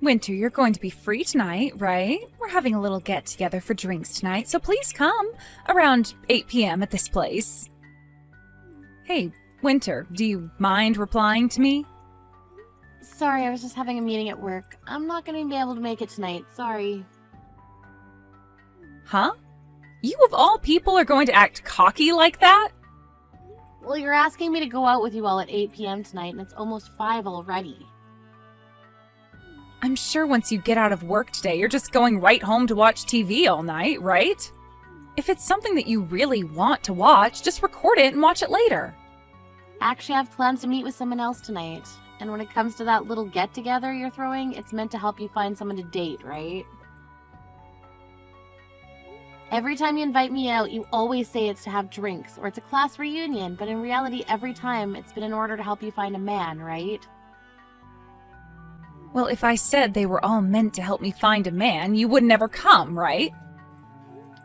Winter, you're going to be free tonight, right? We're having a little get-together for drinks tonight, so please come around 8 p.m. at this place. Hey, Winter, do you mind replying to me? Sorry, I was just having a meeting at work. I'm not going to be able to make it tonight. Sorry. Huh? You of all people are going to act cocky like that? Well, you're asking me to go out with you all at 8 p.m. tonight, and it's almost 5 already. I'm sure once you get out of work today, you're just going right home to watch TV all night, right? If it's something that you really want to watch, just record it and watch it later. Actually, I have plans to meet with someone else tonight. And when it comes to that little get-together you're throwing, it's meant to help you find someone to date, right? Every time you invite me out, you always say it's to have drinks, or it's a class reunion, but in reality, every time it's been in order to help you find a man, right? Well, if I said they were all meant to help me find a man, you would never come, right?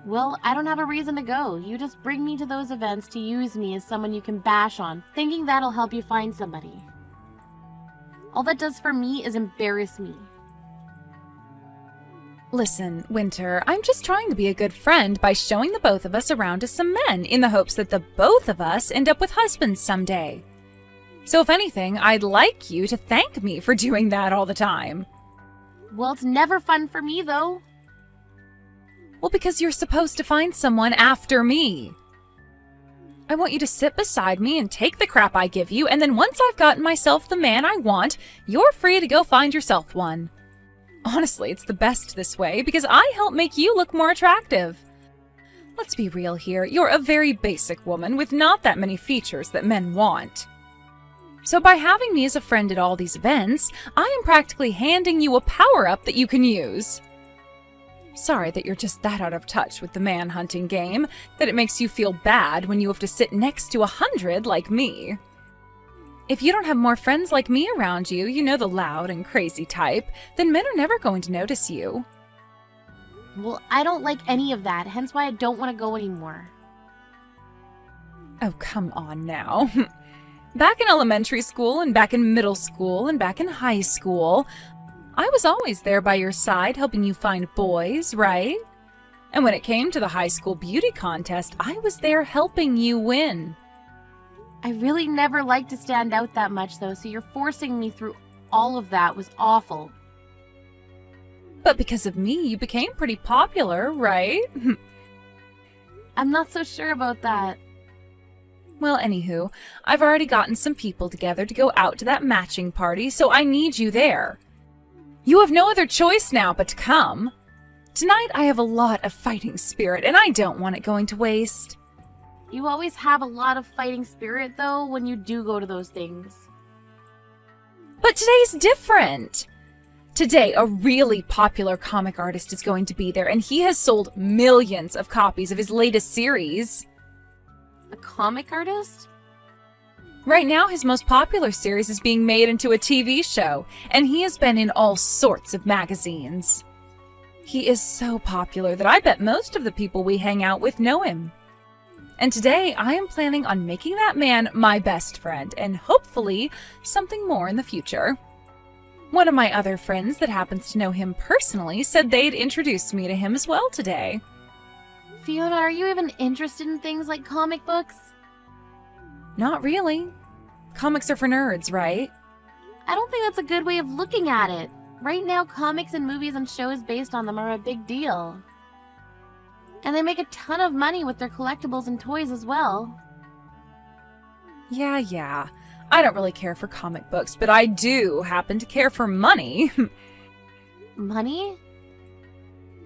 Well, I don't have a reason to go. You just bring me to those events to use me as someone you can bash on, thinking that'll help you find somebody. All that does for me is embarrass me. Listen, Winter, I'm just trying to be a good friend by showing the both of us around to some men in the hopes that the both of us end up with husbands someday. So if anything, I'd like you to thank me for doing that all the time. Well, it's never fun for me, though. Well, because you're supposed to find someone after me. I want you to sit beside me and take the crap I give you, and then once I've gotten myself the man I want, you're free to go find yourself one. Honestly, it's the best this way, because I help make you look more attractive. Let's be real here, you're a very basic woman with not that many features that men want. So by having me as a friend at all these events, I am practically handing you a power-up that you can use. Sorry that you're just that out of touch with the man-hunting game, that it makes you feel bad when you have to sit next to 100 like me. If you don't have more friends like me around you, you know, the loud and crazy type, then men are never going to notice you. Well, I don't like any of that, hence why I don't want to go anymore. Oh, come on now. Back in elementary school, and back in middle school, and back in high school, I was always there by your side helping you find boys, right? And when it came to the high school beauty contest, I was there helping you win. I really never liked to stand out that much, though, so you're forcing me through all of that was awful. But because of me, you became pretty popular, right? I'm not so sure about that. Well, anywho, I've already gotten some people together to go out to that matching party, so I need you there. You have no other choice now but to come. Tonight I have a lot of fighting spirit, and I don't want it going to waste. You always have a lot of fighting spirit, though, when you do go to those things. But today's different. Today, a really popular comic artist is going to be there, and he has sold millions of copies of his latest series. A comic artist? Right now, his most popular series is being made into a TV show, and he has been in all sorts of magazines. He is so popular that I bet most of the people we hang out with know him. And today, I am planning on making that man my best friend, and hopefully, something more in the future. One of my other friends that happens to know him personally said they'd introduce me to him as well today. Fiona, are you even interested in things like comic books? Not really. Comics are for nerds, right? I don't think that's a good way of looking at it. Right now, comics and movies and shows based on them are a big deal. And they make a ton of money with their collectibles and toys as well. Yeah. I don't really care for comic books, but I do happen to care for money. Money?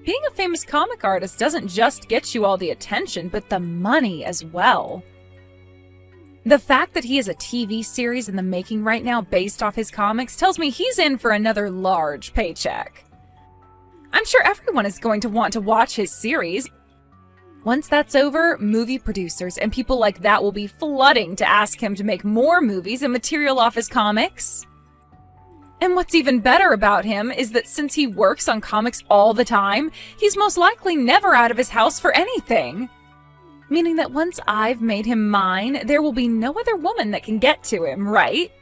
Being a famous comic artist doesn't just get you all the attention, but the money as well. The fact that he has a TV series in the making right now based off his comics tells me he's in for another large paycheck. I'm sure everyone is going to want to watch his series. Once that's over, movie producers and people like that will be flooding to ask him to make more movies and material off his comics. And what's even better about him is that since he works on comics all the time, he's most likely never out of his house for anything. Meaning that once I've made him mine, there will be no other woman that can get to him, right?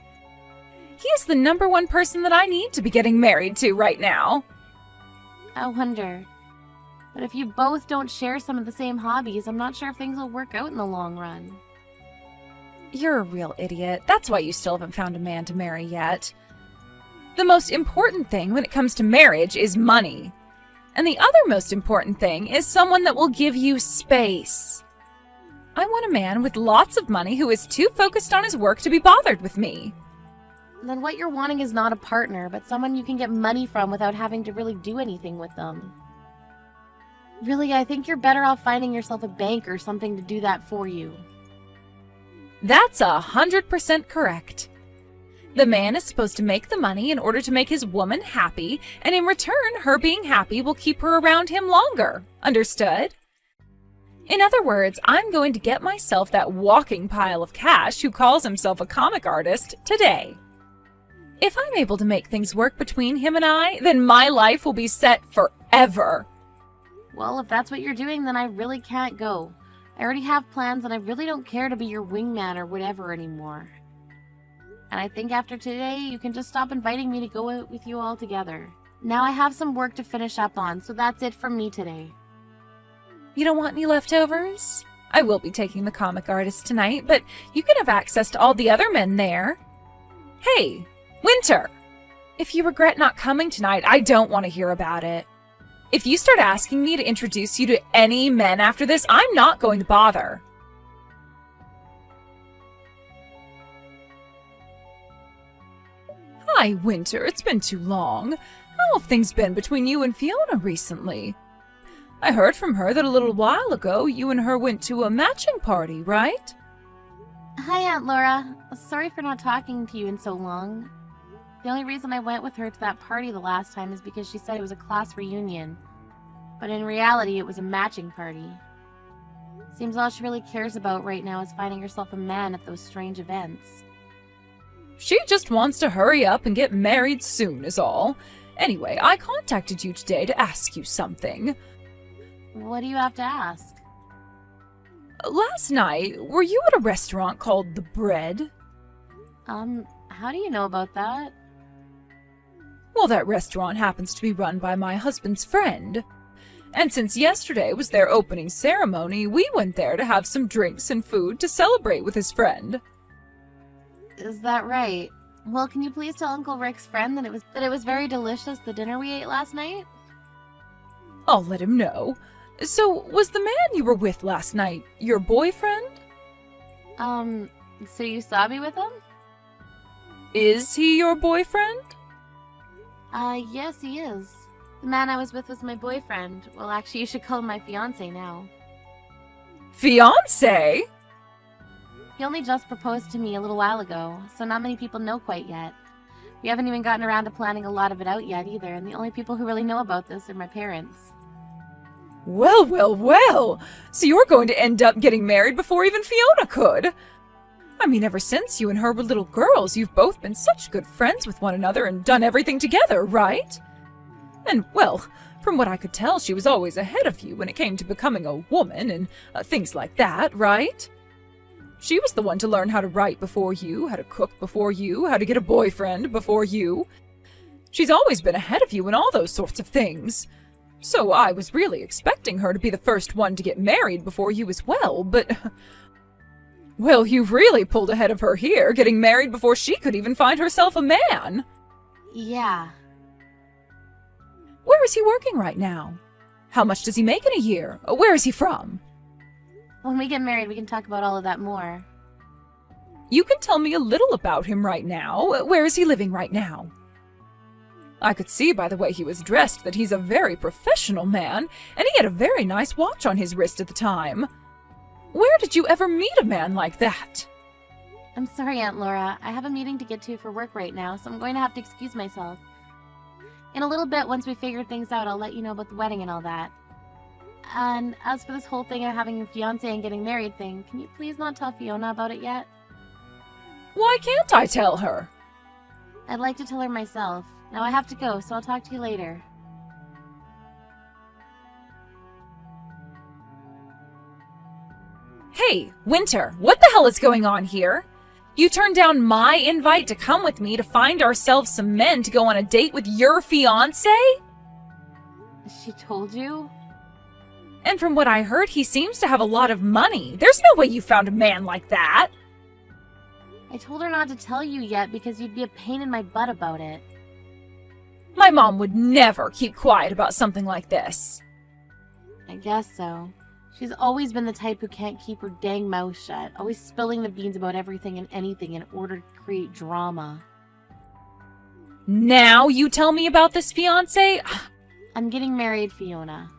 He is the #1 person that I need to be getting married to right now. I wonder. But if you both don't share some of the same hobbies, I'm not sure if things will work out in the long run. You're a real idiot. That's why you still haven't found a man to marry yet. The most important thing when it comes to marriage is money. And the other most important thing is someone that will give you space. I want a man with lots of money who is too focused on his work to be bothered with me. Then what you're wanting is not a partner, but someone you can get money from without having to really do anything with them. Really, I think you're better off finding yourself a bank or something to do that for you. That's 100% correct. The man is supposed to make the money in order to make his woman happy, and in return, her being happy will keep her around him longer. Understood? In other words, I'm going to get myself that walking pile of cash who calls himself a comic artist today. If I'm able to make things work between him and I, then my life will be set forever. Well, if that's what you're doing, then I really can't go. I already have plans, and I really don't care to be your wingman or whatever anymore. And I think after today, you can just stop inviting me to go out with you all together. Now I have some work to finish up on, so that's it from me today. You don't want any leftovers? I will be taking the comic artist tonight, but you can have access to all the other men there. Hey, Winter! If you regret not coming tonight, I don't want to hear about it. If you start asking me to introduce you to any men after this, I'm not going to bother. Hi, Winter. It's been too long. How have things been between you and Fiona recently? I heard from her that a little while ago you and her went to a matching party, right? Hi, Aunt Laura. Sorry for not talking to you in so long. The only reason I went with her to that party the last time is because she said it was a class reunion. But in reality, it was a matching party. Seems all she really cares about right now is finding herself a man at those strange events. She just wants to hurry up and get married soon is all. Anyway, I contacted you today to ask you something. What do you have to ask? Last night, were you at a restaurant called The Bread? How do you know about that? Well, that restaurant happens to be run by my husband's friend. And since yesterday was their opening ceremony, we went there to have some drinks and food to celebrate with his friend. Is that right? Well, can you please tell Uncle Rick's friend that it was very delicious, the dinner we ate last night? I'll let him know. So, was the man you were with last night your boyfriend? So you saw me with him? Is he your boyfriend? Yes, he is. The man I was with was my boyfriend. Well, actually, you should call him my fiancé now. Fiancé? He only just proposed to me a little while ago, so not many people know quite yet. We haven't even gotten around to planning a lot of it out yet either, and the only people who really know about this are my parents. Well, well, well! So you're going to end up getting married before even Fiona could! I mean, ever since you and her were little girls, you've both been such good friends with one another and done everything together, right? And, well, from what I could tell, she was always ahead of you when it came to becoming a woman and things like that, right? She was the one to learn how to write before you, how to cook before you, how to get a boyfriend before you. She's always been ahead of you in all those sorts of things. So I was really expecting her to be the first one to get married before you as well, but... Well, you've really pulled ahead of her here, getting married before she could even find herself a man. Yeah. Where is he working right now? How much does he make in a year? Where is he from? When we get married, we can talk about all of that more. You can tell me a little about him right now. Where is he living right now? I could see by the way he was dressed that he's a very professional man, and he had a very nice watch on his wrist at the time. Where did you ever meet a man like that? I'm sorry, Aunt Laura. I have a meeting to get to for work right now, so I'm going to have to excuse myself. In a little bit, once we figure things out, I'll let you know about the wedding and all that. And as for this whole thing of having a fiancé and getting married thing, can you please not tell Fiona about it yet? Why can't I tell her? I'd like to tell her myself. Now I have to go, so I'll talk to you later. Hey, Winter, what the hell is going on here? You turned down my invite to come with me to find ourselves some men to go on a date with your fiancé? She told you? And from what I heard, he seems to have a lot of money. There's no way you found a man like that. I told her not to tell you yet because you'd be a pain in my butt about it. My mom would never keep quiet about something like this. I guess so. She's always been the type who can't keep her dang mouth shut, always spilling the beans about everything and anything in order to create drama. Now you tell me about this fiancé? I'm getting married, Fiona.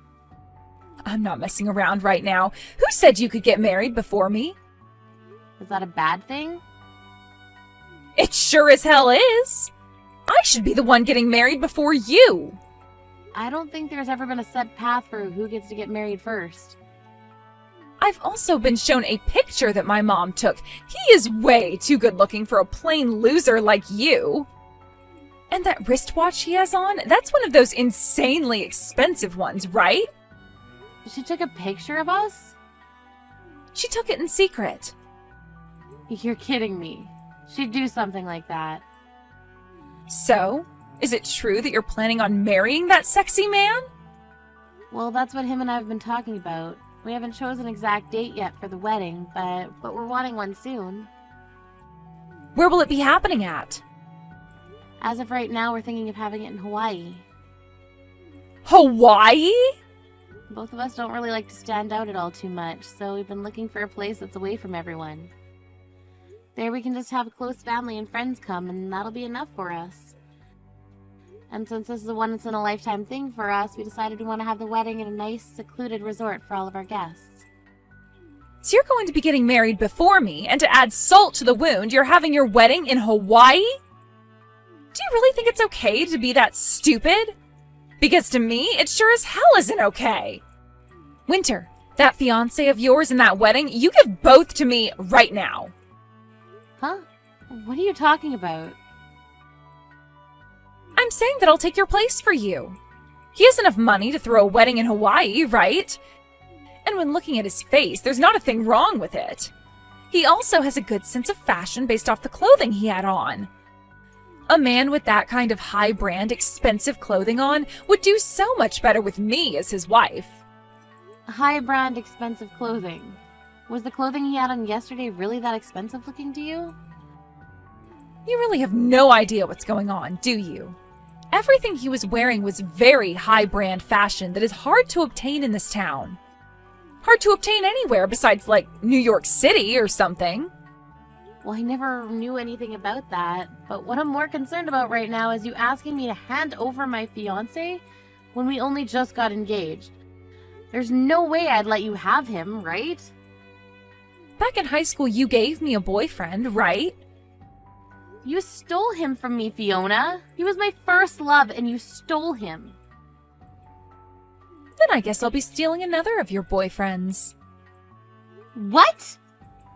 I'm not messing around right now. Who said you could get married before me? Is that a bad thing? It sure as hell is. I should be the one getting married before you. I don't think there's ever been a set path for who gets to get married first. I've also been shown a picture that my mom took. He is way too good looking for a plain loser like you. And that wristwatch he has on, that's one of those insanely expensive ones, right? She took a picture of us? She took it in secret. You're kidding me. She'd do something like that. So, is it true that you're planning on marrying that sexy man? Well, that's what him and I have been talking about. We haven't chosen an exact date yet for the wedding, but we're wanting one soon. Where will it be happening at? As of right now, we're thinking of having it in Hawaii. Hawaii? Both of us don't really like to stand out at all too much, so we've been looking for a place that's away from everyone. There we can just have a close family and friends come, and that'll be enough for us. And since this is a once-in-a-lifetime thing for us, we decided we want to have the wedding in a nice, secluded resort for all of our guests. So you're going to be getting married before me, and to add salt to the wound, you're having your wedding in Hawaii? Do you really think it's okay to be that stupid? Because to me, it sure as hell isn't okay. Winter, that fiancé of yours and that wedding, you give both to me right now. Huh? What are you talking about? I'm saying that I'll take your place for you. He has enough money to throw a wedding in Hawaii, right? And when looking at his face, there's not a thing wrong with it. He also has a good sense of fashion based off the clothing he had on. A man with that kind of high-brand, expensive clothing on would do so much better with me as his wife. High-brand, expensive clothing. Was the clothing he had on yesterday really that expensive looking to you? You really have no idea what's going on, do you? Everything he was wearing was very high-brand fashion that is hard to obtain in this town. Hard to obtain anywhere besides, like, New York City or something. Well, I never knew anything about that, but what I'm more concerned about right now is you asking me to hand over my fiancé when we only just got engaged. There's no way I'd let you have him, right? Back in high school, you gave me a boyfriend, right? You stole him from me, Fiona. He was my first love, and you stole him. Then I guess I'll be stealing another of your boyfriends. What?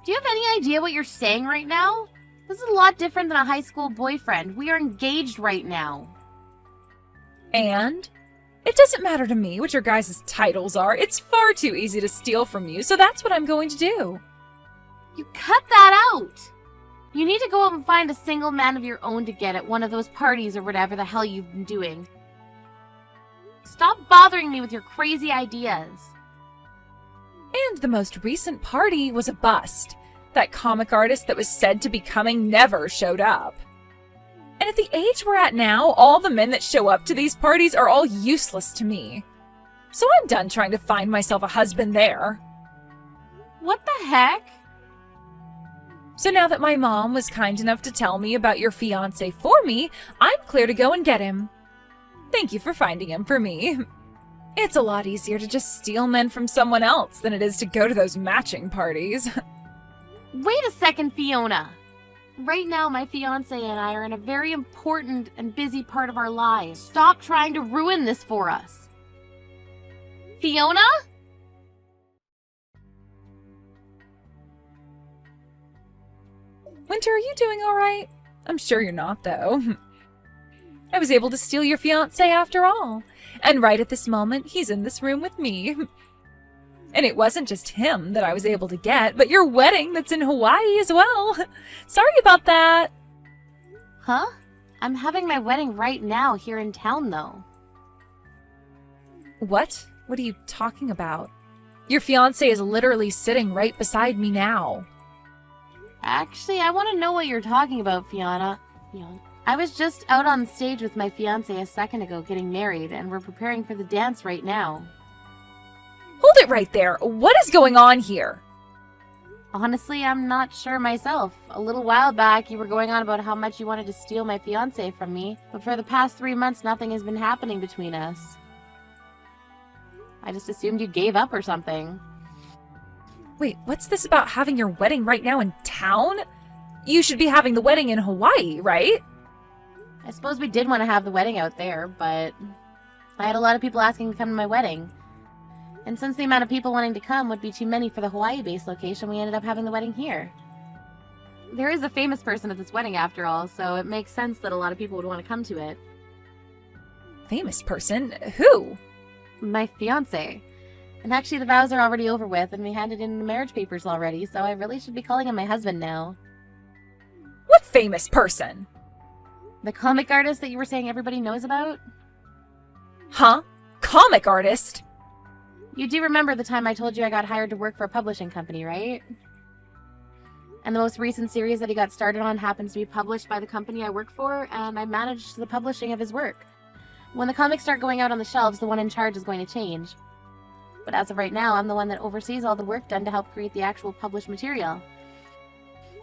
Do you have any idea what you're saying right now? This is a lot different than a high school boyfriend. We are engaged right now. And? It doesn't matter to me what your guys' titles are. It's far too easy to steal from you, so that's what I'm going to do. You cut that out! You need to go out and find a single man of your own to get at one of those parties or whatever the hell you've been doing. Stop bothering me with your crazy ideas. And the most recent party was a bust. That comic artist that was said to be coming never showed up. And at the age we're at now, all the men that show up to these parties are all useless to me. So I'm done trying to find myself a husband there. What the heck? So now that my mom was kind enough to tell me about your fiancé for me, I'm clear to go and get him. Thank you for finding him for me. It's a lot easier to just steal men from someone else than it is to go to those matching parties. Wait a second, Fiona. Right now, my fiancé and I are in a very important and busy part of our lives. Stop trying to ruin this for us. Fiona? Winter, are you doing all right? I'm sure you're not, though. I was able to steal your fiancé after all. And right at this moment, he's in this room with me. And it wasn't just him that I was able to get, but your wedding that's in Hawaii as well. Sorry about that. Huh? I'm having my wedding right now here in town, though. What? What are you talking about? Your fiancé is literally sitting right beside me now. Actually, I want to know what you're talking about, Fiona. I was just out on stage with my fiancé a second ago getting married, and we're preparing for the dance right now. Hold it right there. What is going on here? Honestly, I'm not sure myself. A little while back, you were going on about how much you wanted to steal my fiancé from me, but for the past 3 months, nothing has been happening between us. I just assumed you gave up or something. Wait, what's this about having your wedding right now in town? You should be having the wedding in Hawaii, right? I suppose we did want to have the wedding out there, but I had a lot of people asking to come to my wedding. And since the amount of people wanting to come would be too many for the Hawaii-based location, we ended up having the wedding here. There is a famous person at this wedding after all, so it makes sense that a lot of people would want to come to it. Famous person? Who? My fiancé. And actually the vows are already over with, and we handed in the marriage papers already, so I really should be calling him my husband now. What famous person? The comic artist that you were saying everybody knows about? Huh? Comic artist? You do remember the time I told you I got hired to work for a publishing company, right? And the most recent series that he got started on happens to be published by the company I work for, and I managed the publishing of his work. When the comics start going out on the shelves, the one in charge is going to change. But as of right now, I'm the one that oversees all the work done to help create the actual published material.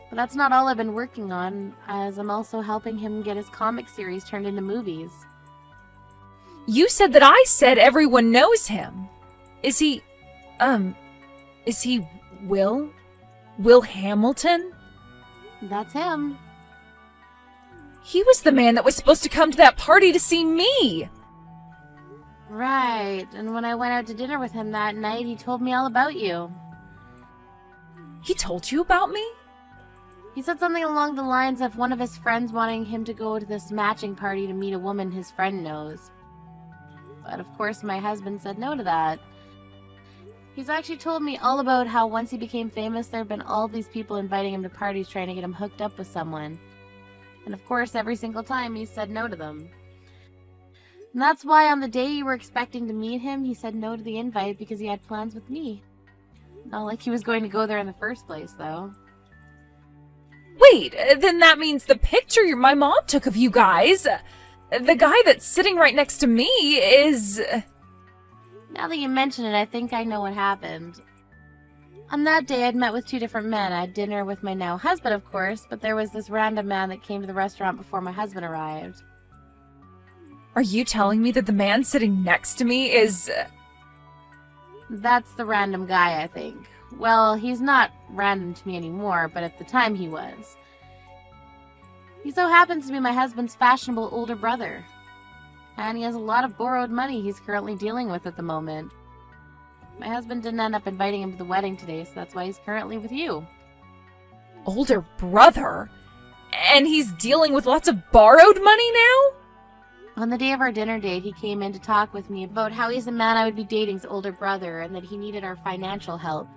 But that's not all I've been working on, as I'm also helping him get his comic series turned into movies. You said that I said everyone knows him. Is he Will? Will Hamilton? That's him. He was the man that was supposed to come to that party to see me. Right, and when I went out to dinner with him that night, he told me all about you. He told you about me? He said something along the lines of one of his friends wanting him to go to this matching party to meet a woman his friend knows. But of course my husband said no to that. He's actually told me all about how once he became famous, there have been all these people inviting him to parties trying to get him hooked up with someone. And of course, every single time he said no to them. And that's why on the day you were expecting to meet him, he said no to the invite because he had plans with me. Not like he was going to go there in the first place, though. Wait, then that means the picture my mom took of you guys, the guy that's sitting right next to me is... Now that you mention it, I think I know what happened. On that day, I'd met with 2 different men. I had dinner with my now husband, of course, but there was this random man that came to the restaurant before my husband arrived. Are you telling me that the man sitting next to me is... That's the random guy, I think. Well, he's not random to me anymore, but at the time he was. He so happens to be my husband's fashionable older brother. And he has a lot of borrowed money he's currently dealing with at the moment. My husband didn't end up inviting him to the wedding today, so that's why he's currently with you. Older brother? And he's dealing with lots of borrowed money now? On the day of our dinner date, he came in to talk with me about how he's the man I would be dating's older brother and that he needed our financial help.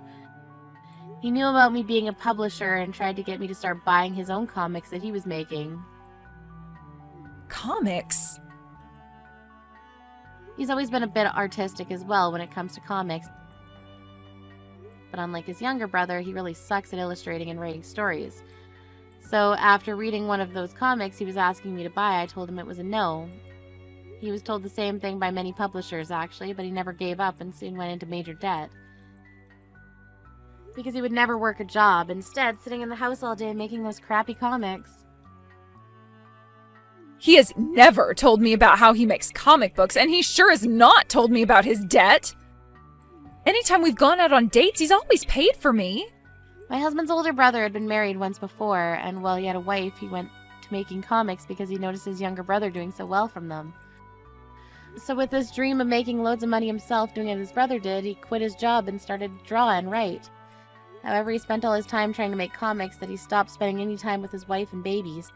He knew about me being a publisher and tried to get me to start buying his own comics that he was making. Comics? He's always been a bit artistic as well when it comes to comics. But unlike his younger brother, he really sucks at illustrating and writing stories. So after reading one of those comics he was asking me to buy, I told him it was a no. He was told the same thing by many publishers actually, but he never gave up and soon went into major debt. Because he would never work a job, instead sitting in the house all day making those crappy comics. He has never told me about how he makes comic books, and he sure has not told me about his debt. Anytime we've gone out on dates, he's always paid for me. My husband's older brother had been married once before, and while he had a wife, he went to making comics because he noticed his younger brother doing so well from them. So with this dream of making loads of money himself doing what his brother did, he quit his job and started to draw and write. However, he spent all his time trying to make comics that he stopped spending any time with his wife and babies.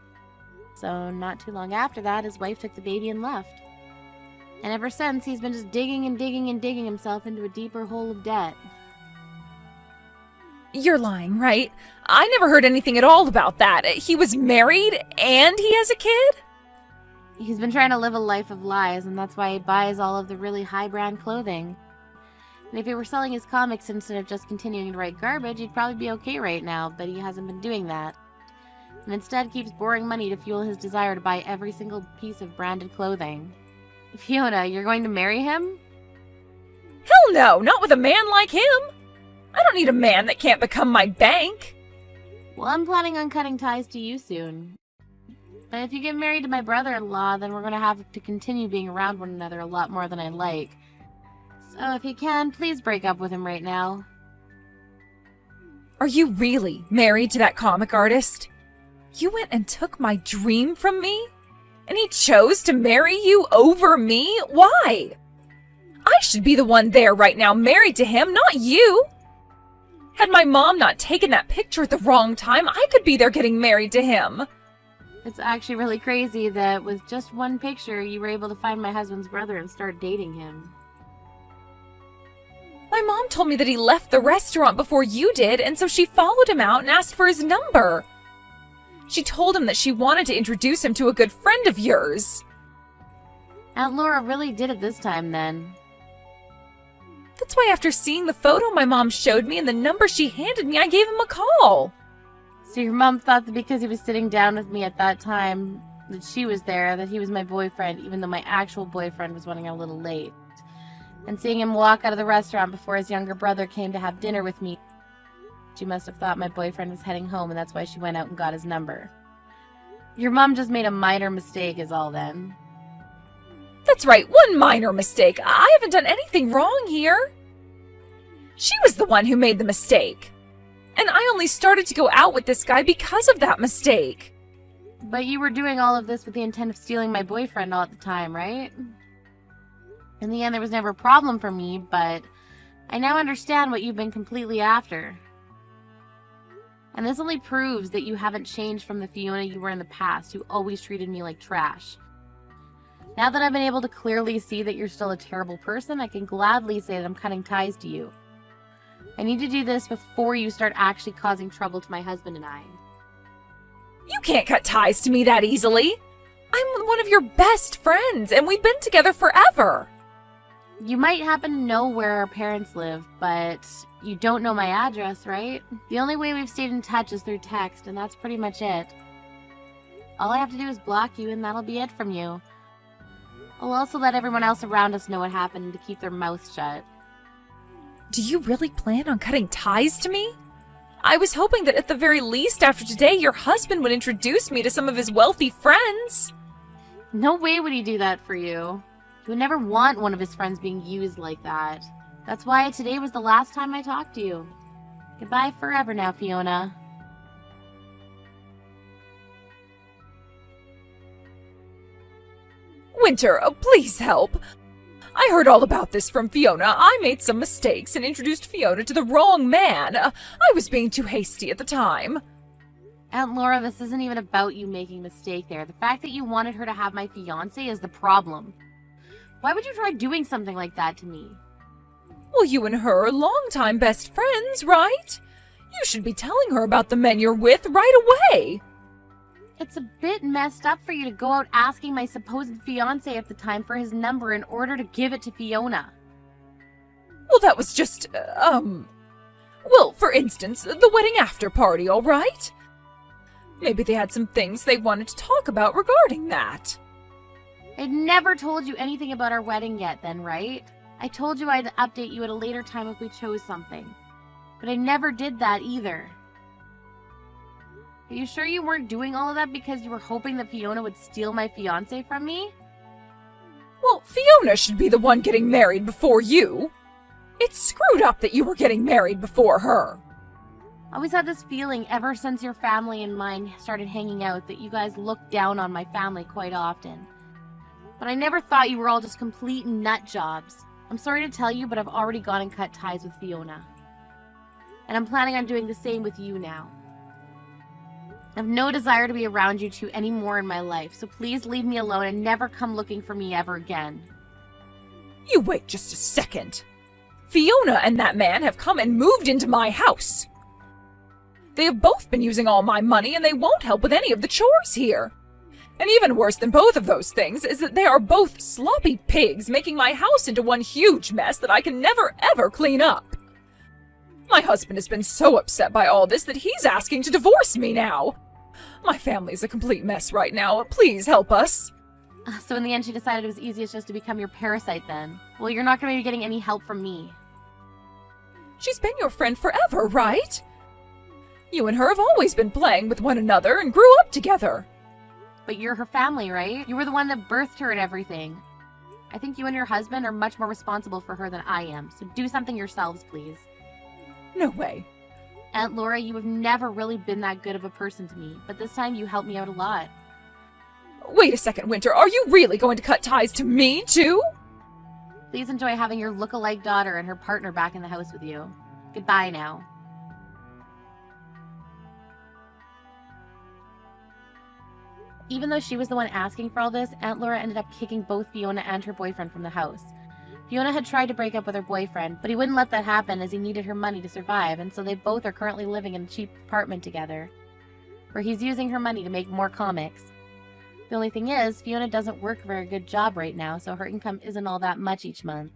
So not too long after that, his wife took the baby and left. And ever since, he's been just digging and digging and digging himself into a deeper hole of debt. You're lying, right? I never heard anything at all about that. He was married and he has a kid? He's been trying to live a life of lies, and that's why he buys all of the really high-brand clothing. And if he were selling his comics instead of just continuing to write garbage, he'd probably be okay right now, but he hasn't been doing that. And instead keeps borrowing money to fuel his desire to buy every single piece of branded clothing. Fiona, you're going to marry him? Hell no, not with a man like him. I don't need a man that can't become my bank. Well, I'm planning on cutting ties to you soon. But if you get married to my brother-in-law, then we're going to have to continue being around one another a lot more than I like. So if you can, please break up with him right now. Are you really married to that comic artist? You went and took my dream from me? And he chose to marry you over me? Why? I should be the one there right now married to him, not you. Had my mom not taken that picture at the wrong time, I could be there getting married to him. It's actually really crazy that with just one picture, you were able to find my husband's brother and start dating him. My mom told me that he left the restaurant before you did, and so she followed him out and asked for his number. She told him that she wanted to introduce him to a good friend of yours. Aunt Laura really did it this time, then. That's why after seeing the photo my mom showed me and the number she handed me, I gave him a call. So your mom thought that because he was sitting down with me at that time, that she was there, that he was my boyfriend, even though my actual boyfriend was running a little late. And seeing him walk out of the restaurant before his younger brother came to have dinner with me, she must have thought my boyfriend was heading home, and that's why she went out and got his number. Your mom just made a minor mistake is all then. That's right, one minor mistake. I haven't done anything wrong here. She was the one who made the mistake. And I only started to go out with this guy because of that mistake. But you were doing all of this with the intent of stealing my boyfriend all at the time, right? In the end, there was never a problem for me, but I now understand what you've been completely after. And this only proves that you haven't changed from the Fiona you were in the past, who always treated me like trash. Now that I've been able to clearly see that you're still a terrible person, I can gladly say that I'm cutting ties to you. I need to do this before you start actually causing trouble to my husband and I. You can't cut ties to me that easily. I'm one of your best friends, and we've been together forever. You might happen to know where our parents live, but you don't know my address, right? The only way we've stayed in touch is through text, and that's pretty much it. All I have to do is block you, and that'll be it from you. I'll also let everyone else around us know what happened and to keep their mouths shut. Do you really plan on cutting ties to me? I was hoping that at the very least after today, your husband would introduce me to some of his wealthy friends. No way would he do that for you. He would never want one of his friends being used like that. That's why today was the last time I talked to you. Goodbye forever now, Fiona. Winter, please help. I heard all about this from Fiona. I made some mistakes and introduced Fiona to the wrong man. I was being too hasty at the time. Aunt Laura, this isn't even about you making a mistake there. The fact that you wanted her to have my fiancé is the problem. Why would you try doing something like that to me? Well, you and her are longtime best friends, right? You should be telling her about the men you're with right away. It's a bit messed up for you to go out asking my supposed fiancé at the time for his number in order to give it to Fiona. Well, that was just, well, for instance, the wedding after party, all right? Maybe they had some things they wanted to talk about regarding that. I'd never told you anything about our wedding yet then, right? I told you I'd update you at a later time if we chose something. But I never did that either. Are you sure you weren't doing all of that because you were hoping that Fiona would steal my fiancé from me? Well, Fiona should be the one getting married before you. It's screwed up that you were getting married before her. I always had this feeling ever since your family and mine started hanging out that you guys looked down on my family quite often. But I never thought you were all just complete nut jobs. I'm sorry to tell you, but I've already gone and cut ties with Fiona. And I'm planning on doing the same with you now. I have no desire to be around you two anymore in my life, so please leave me alone and never come looking for me ever again. You wait just a second. Fiona and that man have come and moved into my house. They have both been using all my money, and they won't help with any of the chores here. And even worse than both of those things is that they are both sloppy pigs, making my house into one huge mess that I can never ever clean up. My husband has been so upset by all this that he's asking to divorce me now. My family's a complete mess right now. Please help us. So in the end, she decided it was easiest just to become your parasite then. Well, you're not going to be getting any help from me. She's been your friend forever, right? You and her have always been playing with one another and grew up together. But you're her family, right? You were the one that birthed her and everything. I think you and your husband are much more responsible for her than I am, so do something yourselves, please. No way. Aunt Laura, you have never really been that good of a person to me, but this time you helped me out a lot. Wait a second, Winter. Are you really going to cut ties to me, too? Please enjoy having your look-alike daughter and her partner back in the house with you. Goodbye now. Even though she was the one asking for all this, Aunt Laura ended up kicking both Fiona and her boyfriend from the house. Fiona had tried to break up with her boyfriend, but he wouldn't let that happen as he needed her money to survive, and so they both are currently living in a cheap apartment together, where he's using her money to make more comics. The only thing is, Fiona doesn't work a very good job right now, so her income isn't all that much each month.